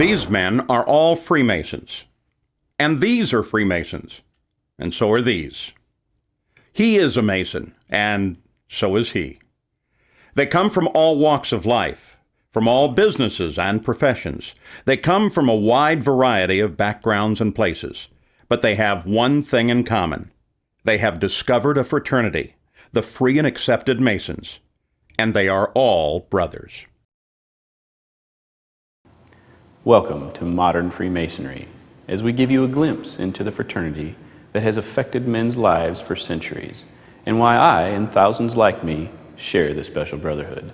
These men are all Freemasons. And these are Freemasons. And so are these. He is a Mason, and so is he. They come from all walks of life, from all businesses and professions. They come from a wide variety of backgrounds and places. But they have one thing in common. They have discovered a fraternity, the Free and Accepted Masons, and they are all brothers. Welcome to Modern Freemasonry, as we give you a glimpse into the fraternity that has affected men's lives for centuries, and why I, and thousands like me, share this special brotherhood.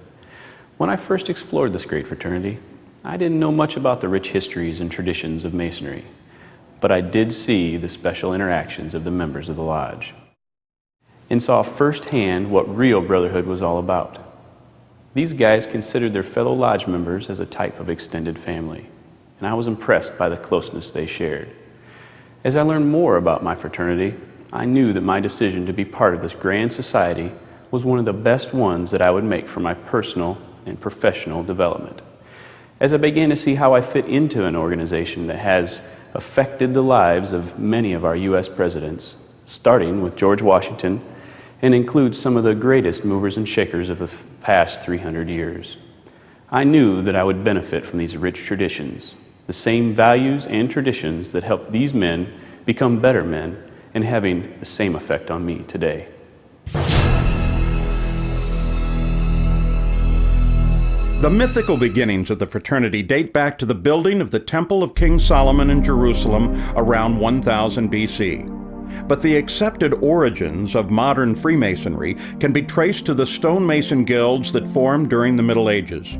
When I first explored this great fraternity, I didn't know much about the rich histories and traditions of Masonry, but I did see the special interactions of the members of the lodge, and saw firsthand what real brotherhood was all about. These guys considered their fellow lodge members as a type of extended family, and I was impressed by the closeness they shared. As I learned more about my fraternity, I knew that my decision to be part of this grand society was one of the best ones that I would make for my personal and professional development. As I began to see how I fit into an organization that has affected the lives of many of our U.S. presidents, starting with George Washington, and includes some of the greatest movers and shakers of the past 300 years, I knew that I would benefit from these rich traditions, the same values and traditions that helped these men become better men, and having the same effect on me today. The mythical beginnings of the fraternity date back to the building of the Temple of King Solomon in Jerusalem around 1000 BC. But the accepted origins of modern Freemasonry can be traced to the stonemason guilds that formed during the Middle Ages.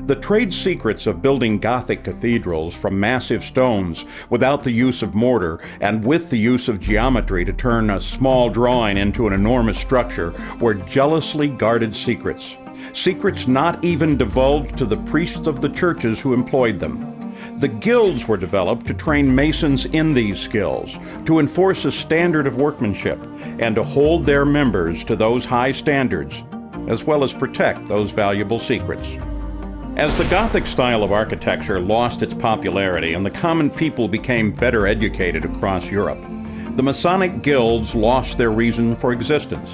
The trade secrets of building Gothic cathedrals from massive stones without the use of mortar and with the use of geometry to turn a small drawing into an enormous structure were jealously guarded secrets. Secrets not even divulged to the priests of the churches who employed them. The guilds were developed to train masons in these skills, to enforce a standard of workmanship, and to hold their members to those high standards, as well as protect those valuable secrets. As the Gothic style of architecture lost its popularity and the common people became better educated across Europe, the Masonic guilds lost their reason for existence.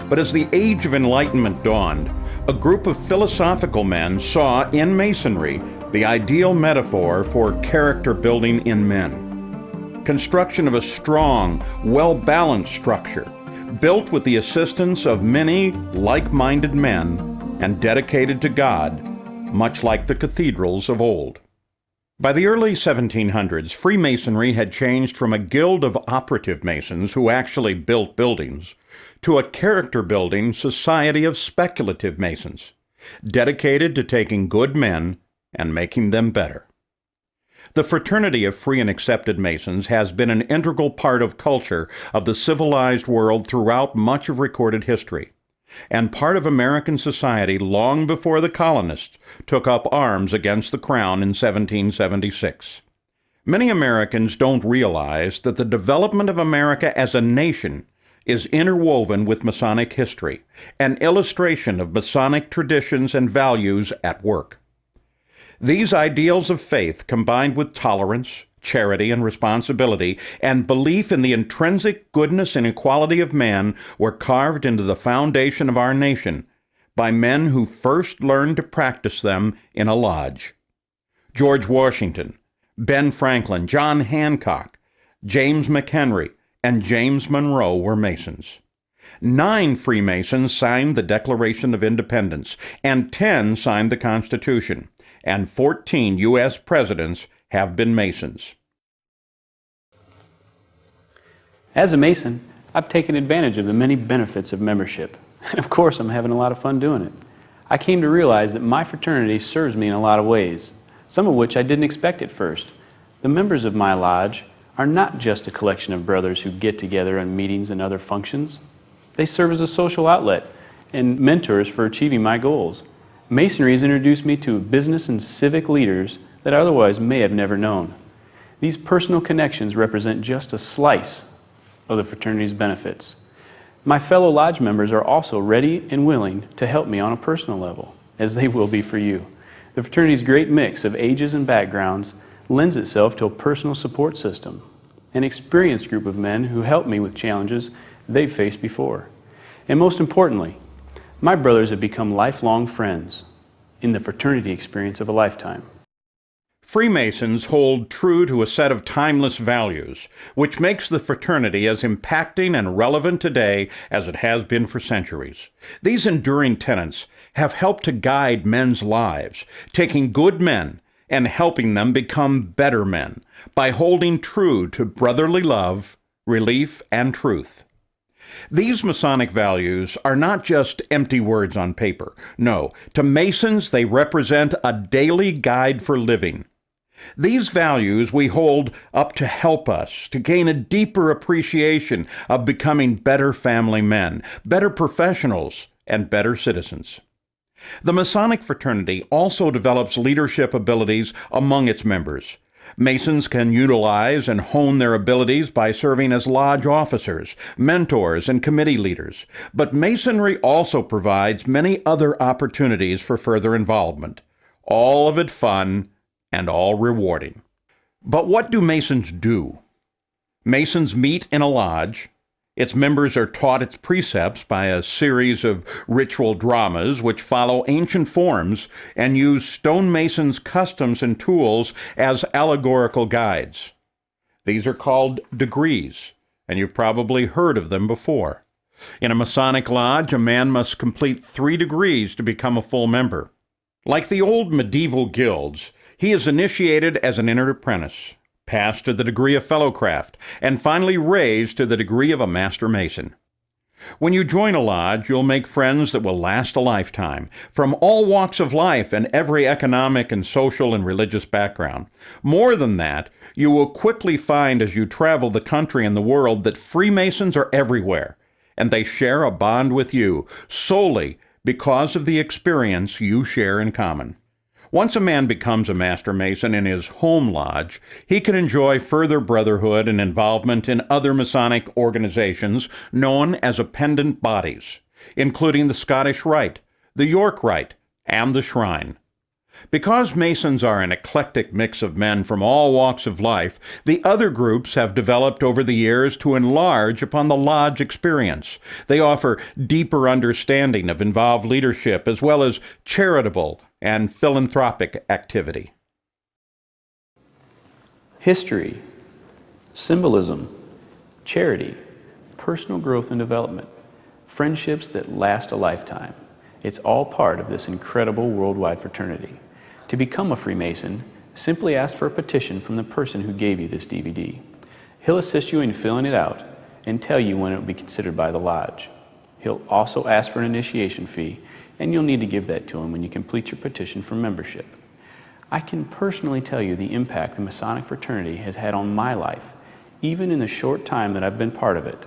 But as the Age of Enlightenment dawned, a group of philosophical men saw in Masonry the ideal metaphor for character building in men. Construction of a strong, well-balanced structure, built with the assistance of many like-minded men and dedicated to God, much like the cathedrals of old. By the early 1700s, Freemasonry had changed from a guild of operative masons who actually built buildings to a character-building society of speculative masons, dedicated to taking good men and making them better. The Fraternity of Free and Accepted Masons has been an integral part of culture of the civilized world throughout much of recorded history, and part of American society long before the colonists took up arms against the Crown in 1776. Many Americans don't realize that the development of America as a nation is interwoven with Masonic history, an illustration of Masonic traditions and values at work. These ideals of faith, combined with tolerance, charity, and responsibility, and belief in the intrinsic goodness and equality of man, were carved into the foundation of our nation by men who first learned to practice them in a lodge. George Washington, Ben Franklin, John Hancock, James McHenry, and James Monroe were Masons. 9 Freemasons signed the Declaration of Independence, and 10 signed the Constitution, and 14 U.S. presidents have been Masons. As a Mason, I've taken advantage of the many benefits of membership, and of course I'm having a lot of fun doing it. I came to realize that my fraternity serves me in a lot of ways, some of which I didn't expect at first. The members of my lodge are not just a collection of brothers who get together on meetings and other functions. They serve as a social outlet and mentors for achieving my goals. Masonry has introduced me to business and civic leaders that I otherwise may have never known. These personal connections represent just a slice of the fraternity's benefits. My fellow lodge members are also ready and willing to help me on a personal level, as they will be for you. The The fraternity's great mix of ages and backgrounds lends itself to a personal support system, an experienced group of men who help me with challenges they've faced before. And most importantly, my brothers have become lifelong friends in the fraternity experience of a lifetime. Freemasons hold true to a set of timeless values, which makes the fraternity as impacting and relevant today as it has been for centuries. These enduring tenets have helped to guide men's lives, taking good men and helping them become better men by holding true to brotherly love, relief, and truth. These Masonic values are not just empty words on paper. No, to Masons they represent a daily guide for living. These values we hold up to help us to gain a deeper appreciation of becoming better family men, better professionals, and better citizens. The Masonic fraternity also develops leadership abilities among its members. Masons can utilize and hone their abilities by serving as lodge officers, mentors, and committee leaders. But Masonry also provides many other opportunities for further involvement, all of it fun and all rewarding. But what do Masons do? Masons meet in a lodge. Its members are taught its precepts by a series of ritual dramas which follow ancient forms and use stonemasons' customs and tools as allegorical guides. These are called degrees, and you've probably heard of them before. In a Masonic lodge, a man must complete 3 degrees to become a full member. Like the old medieval guilds, he is initiated as an entered apprentice, passed to the degree of fellowcraft, and finally raised to the degree of a master mason. When you join a lodge, you'll make friends that will last a lifetime, from all walks of life and every economic and social and religious background. More than that, you will quickly find as you travel the country and the world that Freemasons are everywhere, and they share a bond with you solely because of the experience you share in common. Once a man becomes a Master Mason in his home lodge, he can enjoy further brotherhood and involvement in other Masonic organizations known as appendant bodies, including the Scottish Rite, the York Rite, and the Shrine. Because Masons are an eclectic mix of men from all walks of life, the other groups have developed over the years to enlarge upon the lodge experience. They offer deeper understanding of involved leadership as well as charitable and philanthropic activity. History, symbolism, charity, personal growth and development, friendships that last a lifetime. It's all part of this incredible worldwide fraternity. To become a Freemason, simply ask for a petition from the person who gave you this DVD. He'll assist you in filling it out and tell you when it will be considered by the lodge. He'll also ask for an initiation fee, and you'll need to give that to him when you complete your petition for membership. I can personally tell you the impact the Masonic fraternity has had on my life, even in the short time that I've been part of it,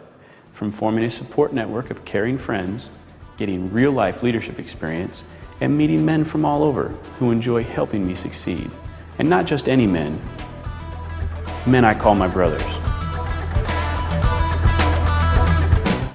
from forming a support network of caring friends, getting real-life leadership experience, and meeting men from all over who enjoy helping me succeed. And not just any men, men I call my brothers.